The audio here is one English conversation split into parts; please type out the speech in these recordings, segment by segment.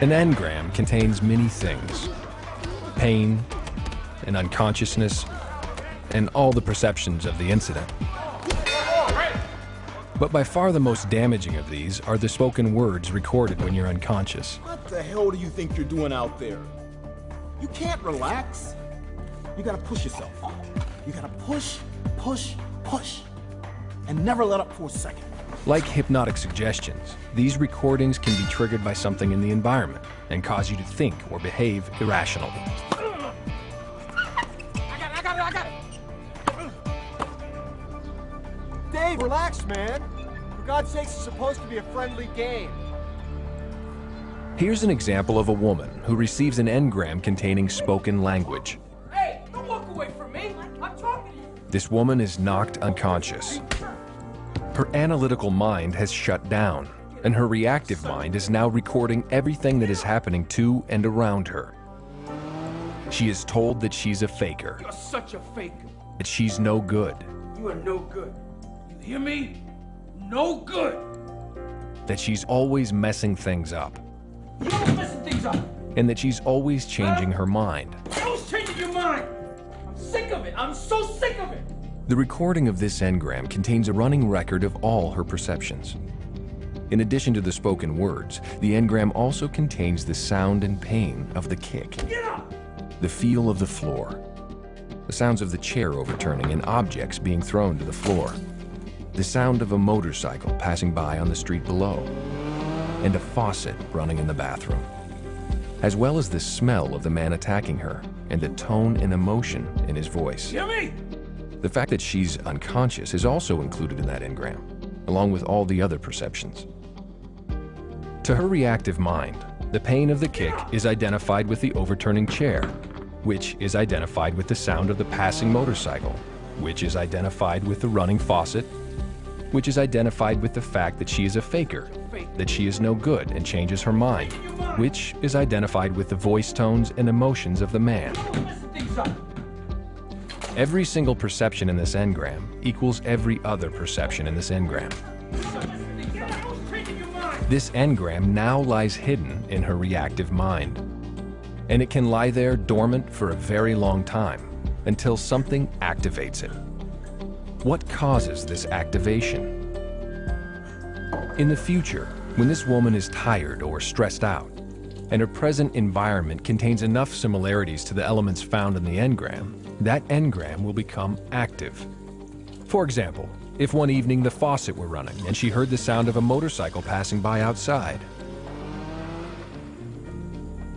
An engram contains many things: pain and unconsciousness and all the perceptions of the incident. But by far the most damaging of these are the spoken words recorded when you're unconscious. What the hell do you think you're doing out there? You can't relax. You gotta push yourself. You gotta push, push, push, and never let up for a second. Like hypnotic suggestions, these recordings can be triggered by something in the environment and cause you to think or behave irrationally. I got it. Dave, relax, man. For God's sakes, it's supposed to be a friendly game. Here's an example of a woman who receives an engram containing spoken language. Hey, don't walk away from me. I'm talking to you. This woman is knocked unconscious. Her analytical mind has shut down, and her reactive mind is now recording everything that is happening to and around her. She is told that she's a faker, You're such a faker. that she's no good, You are no good. You hear me? No good. that she's always messing things up, You're always messing things up. and that she's always changing her mind. You're always changing your mind. I'm sick of it. I'm so sick of it. The recording of this engram contains a running record of all her perceptions. In addition to the spoken words, the engram also contains the sound and pain of the kick, Get up. the feel of the floor, the sounds of the chair overturning and objects being thrown to the floor, the sound of a motorcycle passing by on the street below, and a faucet running in the bathroom, as well as the smell of the man attacking her and the tone and emotion in his voice. Hear me? The fact that she's unconscious is also included in that engram, along with all the other perceptions. To her reactive mind, the pain of the kick is identified with the overturning chair, which is identified with the sound of the passing motorcycle, which is identified with the running faucet, which is identified with the fact that she is a faker, that she is no good and changes her mind, which is identified with the voice tones and emotions of the man. You're always messing things up. Every single perception in this engram equals every other perception in this engram. You're always changing your mind. This engram now lies hidden in her reactive mind, and it can lie there dormant for a very long time until something activates it. What causes this activation? In the future, when this woman is tired or stressed out, and her present environment contains enough similarities to the elements found in the engram, that engram will become active. For example, if one evening the faucet were running and she heard the sound of a motorcycle passing by outside,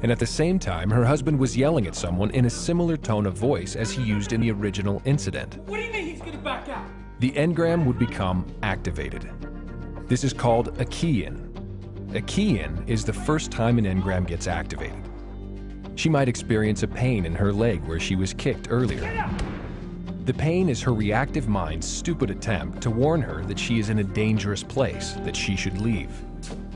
and at the same time her husband was yelling at someone in a similar tone of voice as he used in the original incident, What do you mean he's gonna back out? the engram would become activated. This is called a key-in. A key-in is the first time an engram gets activated. She might experience a pain in her leg where she was kicked earlier. The pain is her reactive mind's stupid attempt to warn her that she is in a dangerous place, that she should leave.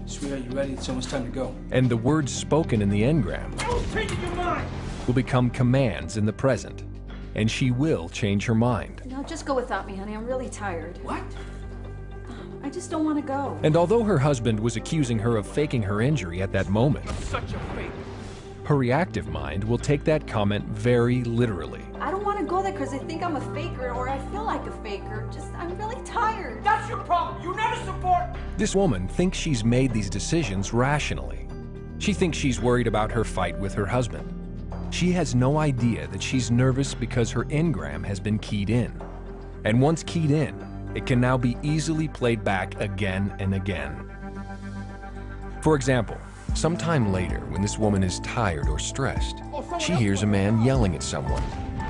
Sweetheart, you ready? It's almost time to go. And the words spoken in the engram You're always changing your mind. will become commands in the present, and she will change her mind. No, just go without me, honey. I'm really tired. What? I just don't want to go. And although her husband was accusing her of faking her injury at that moment, Such a fake. her reactive mind will take that comment very literally. I don't want to go there because I think I'm a faker or I feel like a faker. I'm really tired. That's your problem. You never support. This woman thinks she's made these decisions rationally. She thinks she's worried about her fight with her husband. She has no idea that she's nervous because her engram has been keyed in. And once keyed in, it can now be easily played back again and again. For example, sometime later, when this woman is tired or stressed, she hears a man yelling at someone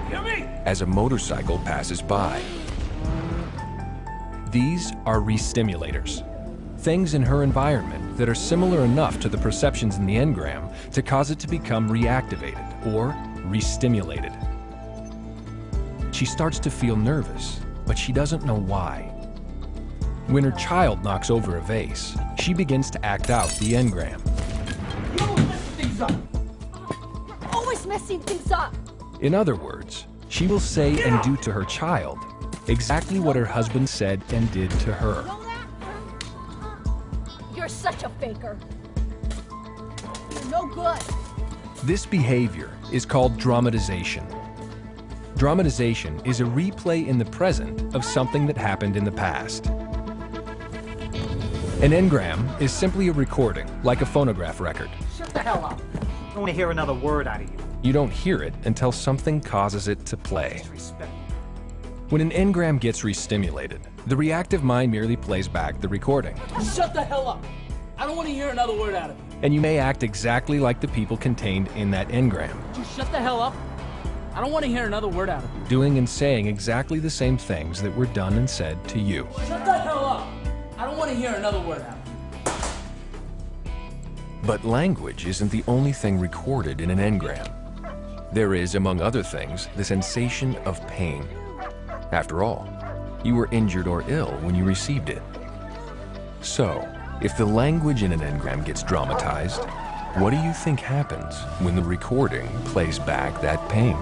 Hear me? as a motorcycle passes by. These are re-stimulators, things in her environment that are similar enough to the perceptions in the engram to cause it to become reactivated or re-stimulated. She starts to feel nervous, but she doesn't know why. When her child knocks over a vase, she begins to act out the engram. You're always messing things up. You're always messing things up. In other words, she will say and do to her child exactly what her husband said and did to her. You're such a faker. No good. This behavior is called dramatization. Dramatization is a replay in the present of something that happened in the past. An engram is simply a recording, like a phonograph record. Shut the hell up. I don't want to hear another word out of you. You don't hear it until something causes it to play. Disrespect. When an engram gets restimulated, the reactive mind merely plays back the recording. Shut the hell up. I don't want to hear another word out of you. And you may act exactly like the people contained in that engram, Just shut the hell up. I don't want to hear another word out of you. doing and saying exactly the same things that were done and said to you. Shut the hell up. I don't want to hear another word out of you. But language isn't the only thing recorded in an engram. There is, among other things, the sensation of pain. After all, you were injured or ill when you received it. So, if the language in an engram gets dramatized, what do you think happens when the recording plays back that pain?